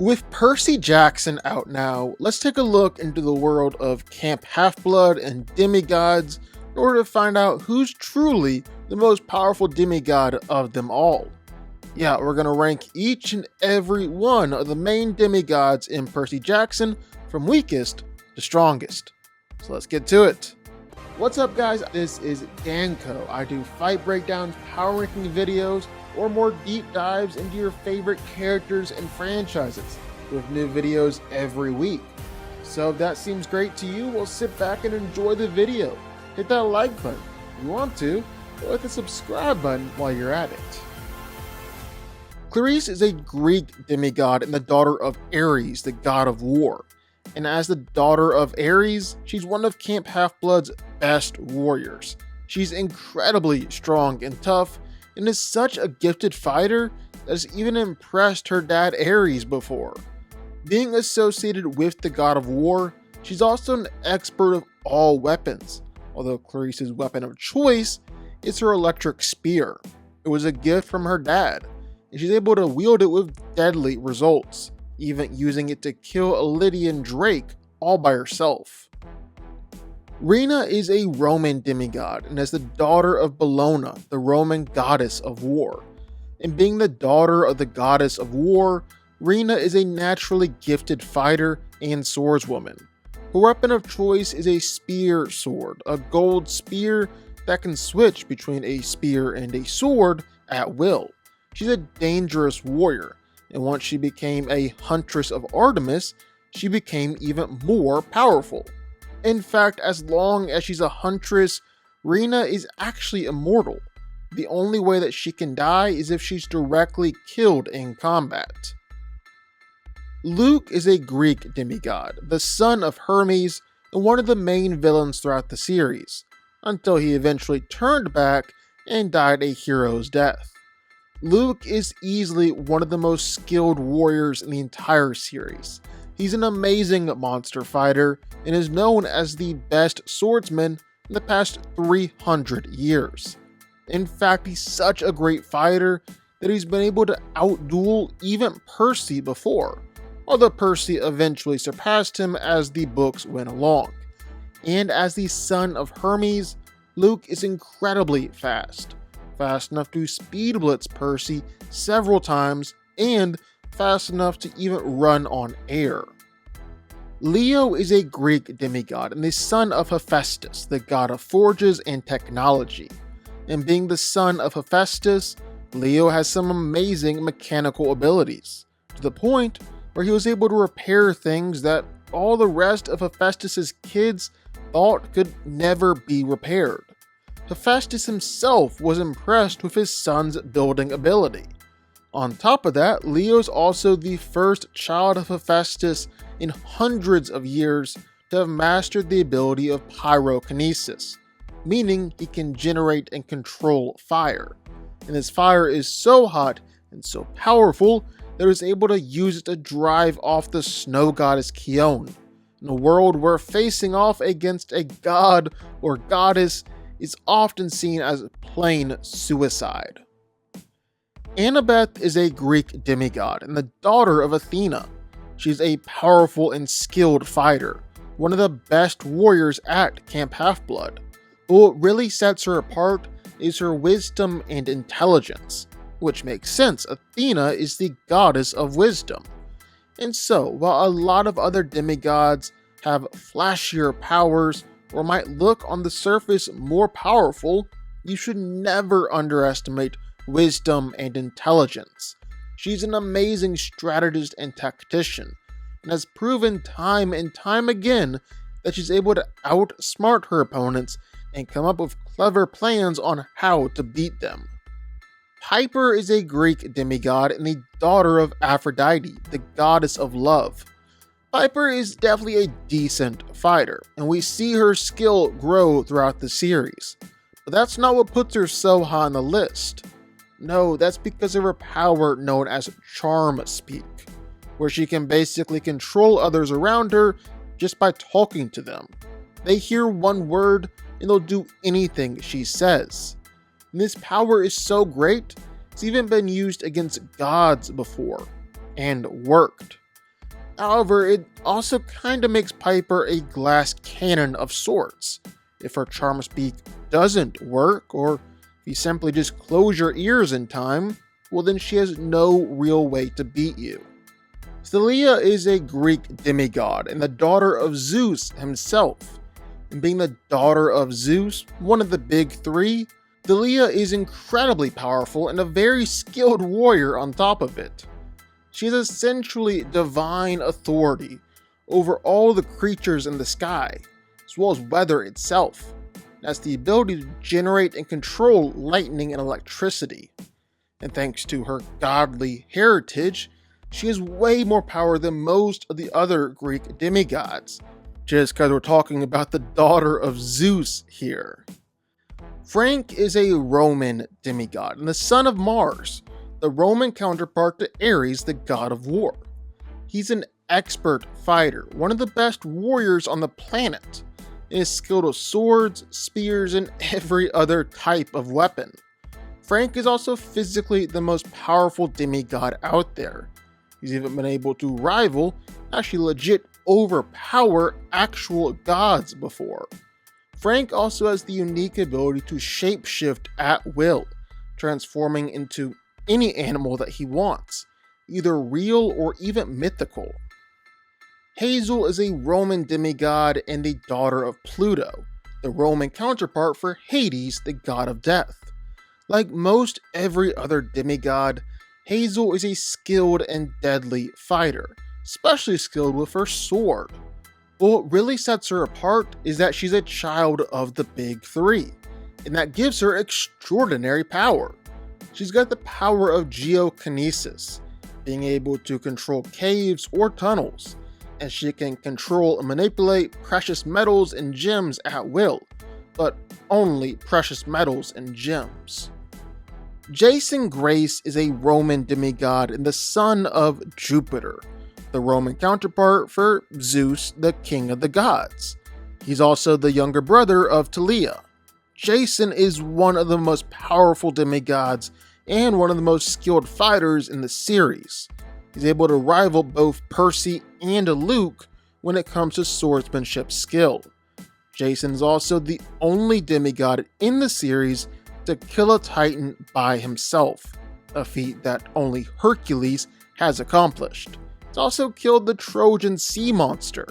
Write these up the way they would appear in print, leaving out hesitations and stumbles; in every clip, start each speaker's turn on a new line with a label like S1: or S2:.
S1: With Percy Jackson out now, let's take a look into the world of Camp Half-Blood and demigods in order to find out who's truly the most powerful demigod of them all. Yeah, we're going to rank each and every one of the main demigods in Percy Jackson from weakest to strongest. So let's get to it. What's up guys, this is Danko. I do fight breakdowns, power ranking videos, or more deep dives into your favorite characters and franchises with new videos every week. So if that seems great to you, well, sit back and enjoy the video. Hit that like button if you want to, or hit the subscribe button while you're at it. Clarice is a Greek demigod and the daughter of Ares, the god of war. And as the daughter of Ares, she's one of Camp Half-Blood's best warriors. She's incredibly strong and tough, and is such a gifted fighter that has even impressed her dad Ares before. Being associated with the god of war, she's also an expert of all weapons, although Clarice's weapon of choice is her electric spear. It was a gift from her dad, and she's able to wield it with deadly results, even using it to kill a Lydian Drake all by herself. Reena is a Roman demigod and is the daughter of Bellona, the Roman goddess of war. And being the daughter of the goddess of war, Reena is a naturally gifted fighter and swordswoman. Her weapon of choice is a spear sword, a gold spear that can switch between a spear and a sword at will. She's a dangerous warrior, and once she became a huntress of Artemis, she became even more powerful. In fact, as long as she's a huntress, Reena is actually immortal. The only way that she can die is if she's directly killed in combat. Luke is a Greek demigod, the son of Hermes, and one of the main villains throughout the series, until he eventually turned back and died a hero's death. Luke is easily one of the most skilled warriors in the entire series. He's an amazing monster fighter and is known as the best swordsman in the past 300 years. In fact, he's such a great fighter that he's been able to outduel even Percy before, although Percy eventually surpassed him as the books went along. And as the son of Hermes, Luke is incredibly fast. Fast enough to speed blitz Percy several times, and fast enough to even run on air. Leo is a Greek demigod and the son of Hephaestus, the god of forges and technology. And being the son of Hephaestus, Leo has some amazing mechanical abilities, to the point where he was able to repair things that all the rest of Hephaestus's kids thought could never be repaired. Hephaestus himself was impressed with his son's building ability. On top of that, Leo's also the first child of Hephaestus in hundreds of years to have mastered the ability of pyrokinesis, meaning he can generate and control fire. And his fire is so hot and so powerful that he was able to use it to drive off the snow goddess Khione, in a world where facing off against a god or goddess is often seen as plain suicide. Annabeth is a Greek demigod and the daughter of Athena. She's a powerful and skilled fighter, one of the best warriors at Camp Half-Blood. But what really sets her apart is her wisdom and intelligence, which makes sense. Athena is the goddess of wisdom. And so, while a lot of other demigods have flashier powers or might look on the surface more powerful, you should never underestimate wisdom and intelligence. She's an amazing strategist and tactician, and has proven time and time again that she's able to outsmart her opponents and come up with clever plans on how to beat them. Piper is a Greek demigod and the daughter of Aphrodite, the goddess of love. Piper is definitely a decent fighter, and we see her skill grow throughout the series. But that's not what puts her so high on the list. No, that's because of her power known as Charm Speak, where she can basically control others around her just by talking to them. They hear one word and they'll do anything she says. And this power is so great, it's even been used against gods before, and worked. However, it also kinda makes Piper a glass cannon of sorts. If her charm speak doesn't work, or if you simply just close your ears in time, well then she has no real way to beat you. Theia is a Greek demigod and the daughter of Zeus himself. And being the daughter of Zeus, one of the big three, Theia is incredibly powerful and a very skilled warrior on top of it. She is essentially divine authority over all the creatures in the sky, as well as weather itself. It has the ability to generate and control lightning and electricity. And thanks to her godly heritage, she has way more power than most of the other Greek demigods, just because we're talking about the daughter of Zeus here. Frank is a Roman demigod and the son of Mars, the Roman counterpart to Ares, the god of war. He's an expert fighter, one of the best warriors on the planet, and is skilled with swords, spears, and every other type of weapon. Frank is also physically the most powerful demigod out there. He's even been able to rival, actually legit overpower actual gods before. Frank also has the unique ability to shapeshift at will, transforming into any animal that he wants, either real or even mythical. Hazel is a Roman demigod and the daughter of Pluto, the Roman counterpart for Hades, the god of death. Like most every other demigod, Hazel is a skilled and deadly fighter, especially skilled with her sword. But what really sets her apart is that she's a child of the big three, and that gives her extraordinary power. She's got the power of geokinesis, being able to control caves or tunnels, and she can control and manipulate precious metals and gems at will, but only precious metals and gems. Jason Grace is a Roman demigod and the son of Jupiter, the Roman counterpart for Zeus, the king of the gods. He's also the younger brother of Theia. Jason is one of the most powerful demigods and one of the most skilled fighters in the series. He's able to rival both Percy and Luke when it comes to swordsmanship skill. Jason is also the only demigod in the series to kill a titan by himself, a feat that only Hercules has accomplished. He's also killed the Trojan sea monster,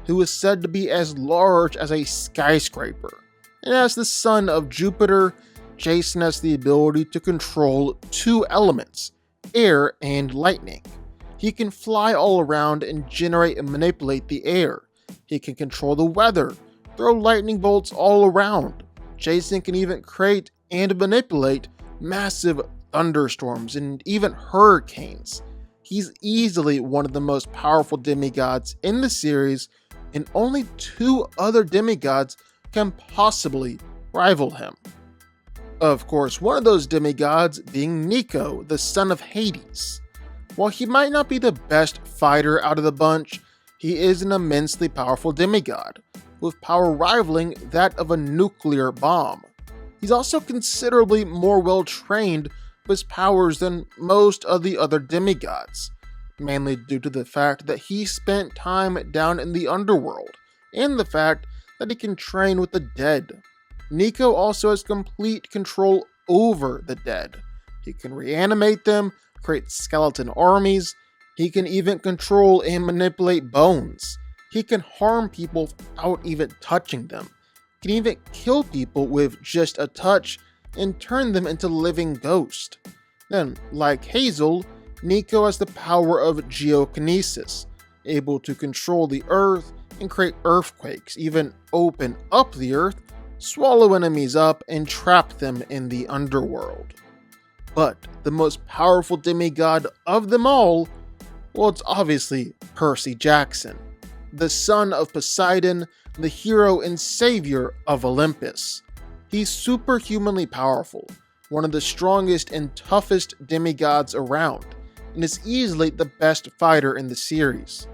S1: who is said to be as large as a skyscraper. And as the son of Jupiter, Jason has the ability to control two elements, air and lightning. He can fly all around and generate and manipulate the air. He can control the weather, throw lightning bolts all around. Jason can even create and manipulate massive thunderstorms and even hurricanes. He's easily one of the most powerful demigods in the series, and only two other demigods can possibly rival him. Of course, one of those demigods being Nico, the son of Hades. While he might not be the best fighter out of the bunch, he is an immensely powerful demigod, with power rivaling that of a nuclear bomb. He's also considerably more well trained with his powers than most of the other demigods, mainly due to the fact that he spent time down in the underworld, and the fact that he can train with the dead. Nico also has complete control over the dead. He can reanimate them, create skeleton armies, he can even control and manipulate bones. He can harm people without even touching them. He can even kill people with just a touch and turn them into living ghosts. Then, like Hazel, Nico has the power of geokinesis, able to control the earth and create earthquakes, even open up the earth, swallow enemies up, and trap them in the underworld. But the most powerful demigod of them all, well, it's obviously Percy Jackson, the son of Poseidon, the hero and savior of Olympus. He's superhumanly powerful, one of the strongest and toughest demigods around, and is easily the best fighter in the series.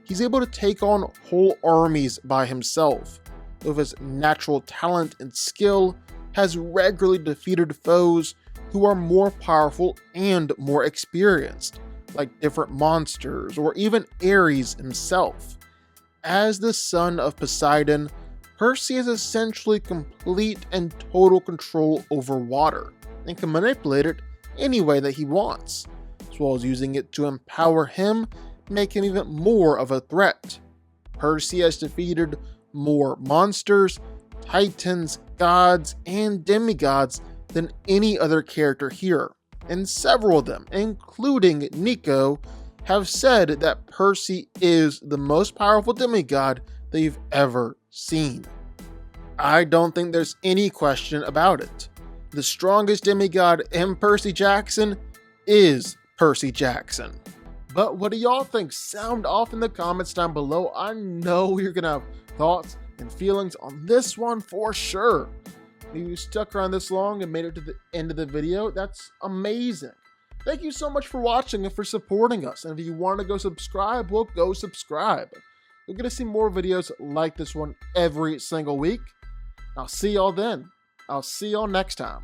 S1: He's able to take on whole armies by himself. With his natural talent and skill, has regularly defeated foes who are more powerful and more experienced, like different monsters or even Ares himself. As the son of Poseidon, Percy has essentially complete and total control over water and can manipulate it any way that he wants, as well as using it to empower him, make him even more of a threat. Percy has defeated more monsters, titans, gods, and demigods than any other character here, and several of them, including Nico, have said that Percy is the most powerful demigod they've ever seen. I don't think there's any question about it. The strongest demigod in Percy Jackson is Percy Jackson. But what do y'all think? Sound off in the comments down below. I know you're gonna have thoughts and feelings on this one for sure. If you stuck around this long and made it to the end of the video, that's amazing. Thank you so much for watching and for supporting us. And if you want to go subscribe, well, go subscribe. You're going to see more videos like this one every single week. I'll see y'all then. I'll see y'all next time.